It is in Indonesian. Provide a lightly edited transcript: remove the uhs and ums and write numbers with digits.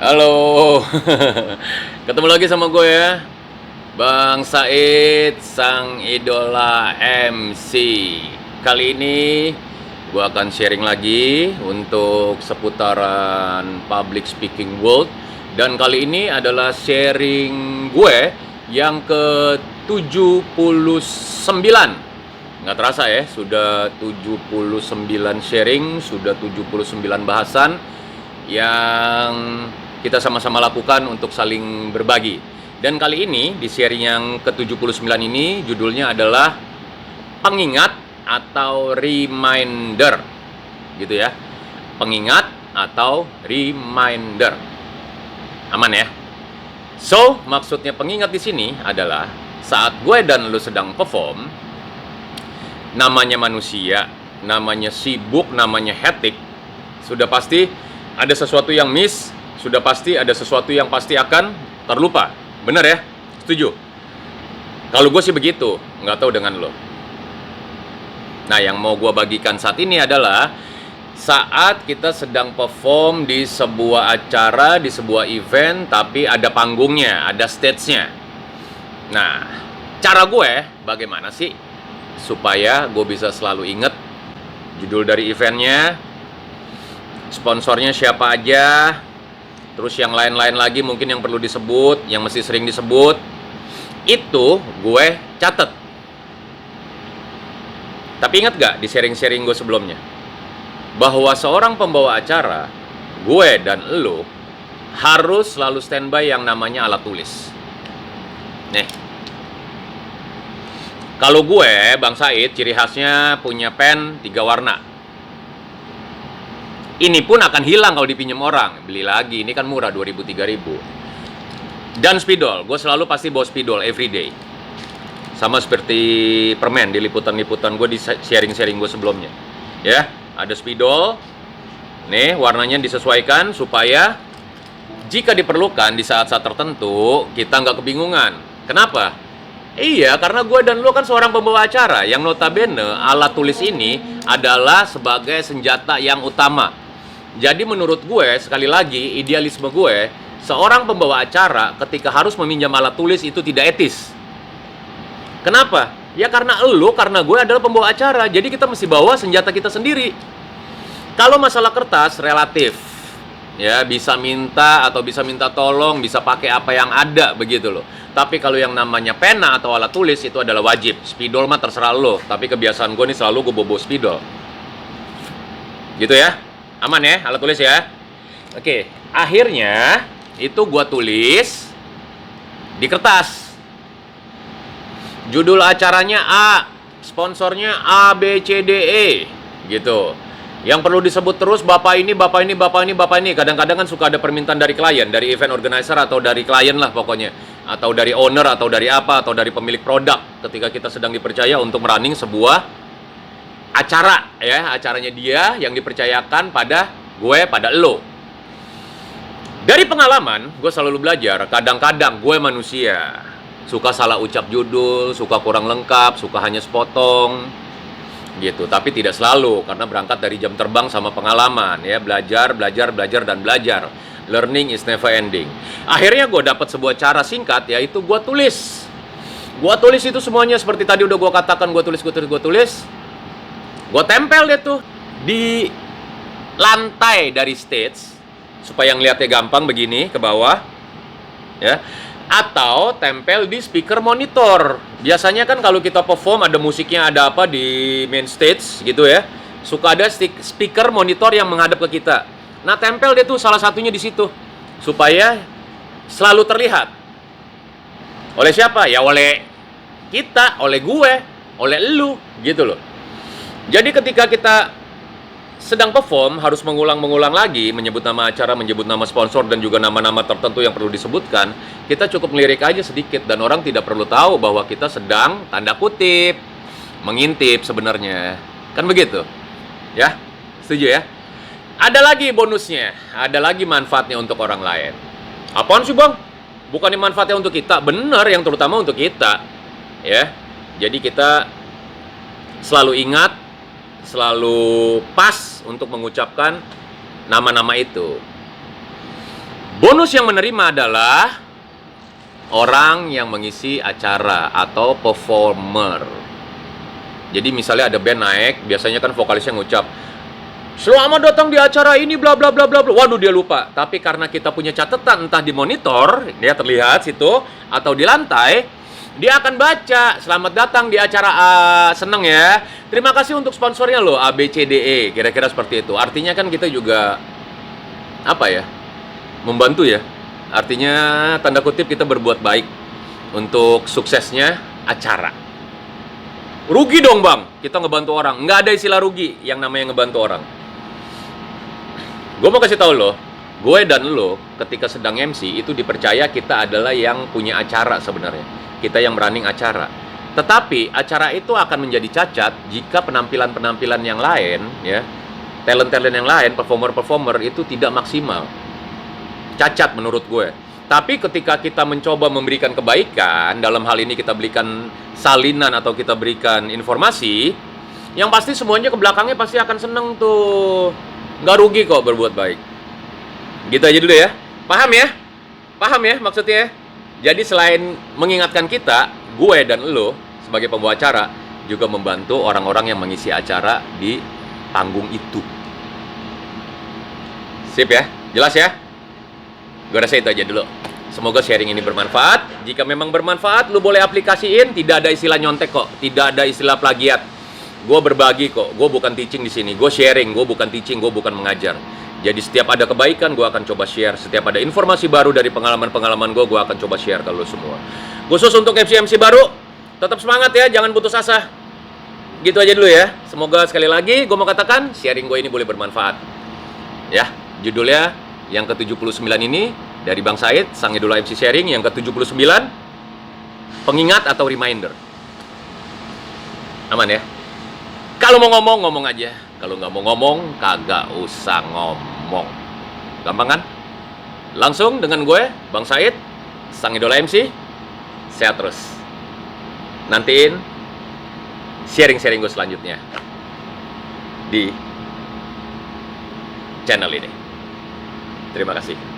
Halo, ketemu lagi sama gue ya, Bang Said, sang idola MC. Kali ini gue akan sharing lagi untuk seputaran public speaking world. Dan kali ini adalah sharing gue yang ke-79. Nggak terasa ya, sudah 79 sharing, sudah 79 bahasan yang kita sama-sama lakukan untuk saling berbagi. Dan kali ini di sharing yang ke-79 ini judulnya adalah pengingat atau reminder. Gitu ya. Pengingat atau reminder. Aman ya? So, maksudnya pengingat di sini adalah saat gue dan lu sedang perform, namanya manusia, namanya sibuk, namanya hectic, sudah pasti ada sesuatu yang miss, sudah pasti ada sesuatu yang pasti akan terlupa. Bener ya? Setuju? Kalau gue sih begitu, nggak tahu dengan lo. Nah, yang mau gue bagikan saat ini adalah saat kita sedang perform di sebuah acara, di sebuah event, tapi ada panggungnya, ada stage-nya. Nah, cara gue bagaimana sih supaya gue bisa selalu inget judul dari eventnya, sponsornya siapa aja, terus yang lain-lain lagi mungkin yang perlu disebut, yang mesti sering disebut, itu gue catet. Tapi ingat gak di sharing-sharing gue sebelumnya, bahwa seorang pembawa acara, gue dan lo harus selalu standby yang namanya alat tulis. Nih, kalau gue, Bang Said, ciri khasnya punya pen 3 warna. Ini pun akan hilang kalau dipinjam orang. Beli lagi, ini kan murah, 2.000-3.000. Dan spidol, gue selalu pasti bawa spidol everyday. Sama seperti permen di liputan-liputan gue, di sharing-sharing gue sebelumnya. Ya, ada spidol. Nih, warnanya disesuaikan supaya jika diperlukan di saat-saat tertentu, kita nggak kebingungan. Kenapa? Iya, karena gue dan lo kan seorang pembawa acara yang notabene alat tulis ini adalah sebagai senjata yang utama. Jadi menurut gue, sekali lagi, idealisme gue, seorang pembawa acara ketika harus meminjam alat tulis itu tidak etis. Kenapa? Ya karena gue adalah pembawa acara, jadi kita mesti bawa senjata kita sendiri. Kalau masalah kertas, relatif. Ya, bisa minta atau bisa minta tolong, bisa pakai apa yang ada, begitu loh. Tapi kalau yang namanya pena atau alat tulis itu adalah wajib. Spidol mah terserah lo, tapi kebiasaan gue nih selalu gue bawa spidol. Gitu ya? Aman ya, alat tulis ya? Oke, akhirnya itu gue tulis di kertas. Judul acaranya A, sponsornya A, B, C, D, E, gitu. Yang perlu disebut terus bapak ini, bapak ini, bapak ini, bapak ini. Kadang-kadang kan suka ada permintaan dari klien, dari event organizer atau dari klien lah pokoknya. Atau dari owner, atau dari apa, atau dari pemilik produk. Ketika kita sedang dipercaya untuk running sebuah acara, ya, acaranya dia yang dipercayakan pada gue, pada lo. Dari pengalaman, gue selalu belajar, kadang-kadang gue manusia. Suka salah ucap judul, suka kurang lengkap, suka hanya sepotong. Gitu, tapi tidak selalu, karena berangkat dari jam terbang sama pengalaman, ya, belajar, dan belajar. Learning is never ending. Akhirnya gue dapat sebuah cara singkat, yaitu gue tulis. Gue tulis itu semuanya seperti tadi udah gue katakan, gue tulis. Gue tempel deh tuh di lantai dari stage, supaya ngeliatnya gampang begini, ke bawah. Ya. Atau tempel di speaker monitor. Biasanya kan kalau kita perform ada musiknya, ada apa di main stage gitu ya, suka ada speaker monitor yang menghadap ke kita. Nah, tempel dia tuh salah satunya di situ supaya selalu terlihat. Oleh siapa? Ya oleh kita, oleh gue, oleh elu, gitu loh. Jadi ketika kita sedang perform, harus mengulang-mengulang lagi, menyebut nama acara, menyebut nama sponsor, dan juga nama-nama tertentu yang perlu disebutkan, kita cukup ngelirik aja sedikit, dan orang tidak perlu tahu bahwa kita sedang, tanda kutip, mengintip sebenarnya. Kan begitu? Ya? Setuju ya? Ada lagi bonusnya, ada lagi manfaatnya untuk orang lain. Apaan sih bang? Bukannya manfaatnya untuk kita? Bener, yang terutama untuk kita. Ya, jadi kita selalu ingat, selalu pas untuk mengucapkan nama-nama itu. Bonus yang menerima adalah orang yang mengisi acara atau performer. Jadi misalnya ada band naik, biasanya kan vokalisnya ngucap, "Selamat datang di acara ini bla bla bla bla bla." Waduh, dia lupa. Tapi karena kita punya catatan entah di monitor, dia terlihat situ atau di lantai, dia akan baca, "Selamat datang di acara A, seneng ya. Terima kasih untuk sponsornya loh A B C D E." Kira-kira seperti itu. Artinya kan kita juga apa ya? Membantu ya. Artinya tanda kutip kita berbuat baik untuk suksesnya acara. Rugi dong bang, kita ngebantu orang. Nggak ada istilah rugi yang namanya ngebantu orang. Gue mau kasih tahu lo, gue dan lo ketika sedang MC itu dipercaya kita adalah yang punya acara sebenarnya. Kita yang running acara. Tetapi acara itu akan menjadi cacat jika penampilan-penampilan yang lain, ya, talent-talent yang lain, performer-performer itu tidak maksimal. Cacat menurut gue. Tapi ketika kita mencoba memberikan kebaikan, dalam hal ini kita berikan salinan atau kita berikan informasi, yang pasti semuanya ke belakangnya pasti akan seneng tuh. Nggak rugi kok berbuat baik. Gitu aja dulu ya. Paham ya? Paham ya maksudnya? Jadi selain mengingatkan kita, gue dan lo sebagai pembawa acara juga membantu orang-orang yang mengisi acara di panggung itu. Sip ya? Jelas ya? Gue rasa itu aja dulu. Semoga sharing ini bermanfaat. Jika memang bermanfaat, lu boleh aplikasiin. Tidak ada istilah nyontek kok. Tidak ada istilah plagiat. Gue berbagi kok. Gue bukan teaching di sini. Gue sharing. Gue bukan teaching. Gue bukan mengajar. Jadi setiap ada kebaikan, gue akan coba share. Setiap ada informasi baru dari pengalaman-pengalaman gue akan coba share ke lu semua. Khusus untuk MC-MC baru, tetap semangat ya. Jangan putus asa. Gitu aja dulu ya. Semoga sekali lagi gue mau katakan, sharing gue ini boleh bermanfaat. Ya, judulnya yang ke-79 ini dari Bang Said, Sang Idola MC Sharing. Yang ke-79 pengingat atau reminder. Aman ya? Kalau mau ngomong, ngomong aja. Kalau nggak mau ngomong, kagak usah ngomong. Gampang kan? Langsung dengan gue, Bang Said, Sang Idola MC. Sehat terus. Nantiin sharing-sharing gue selanjutnya di channel ini. Terima kasih.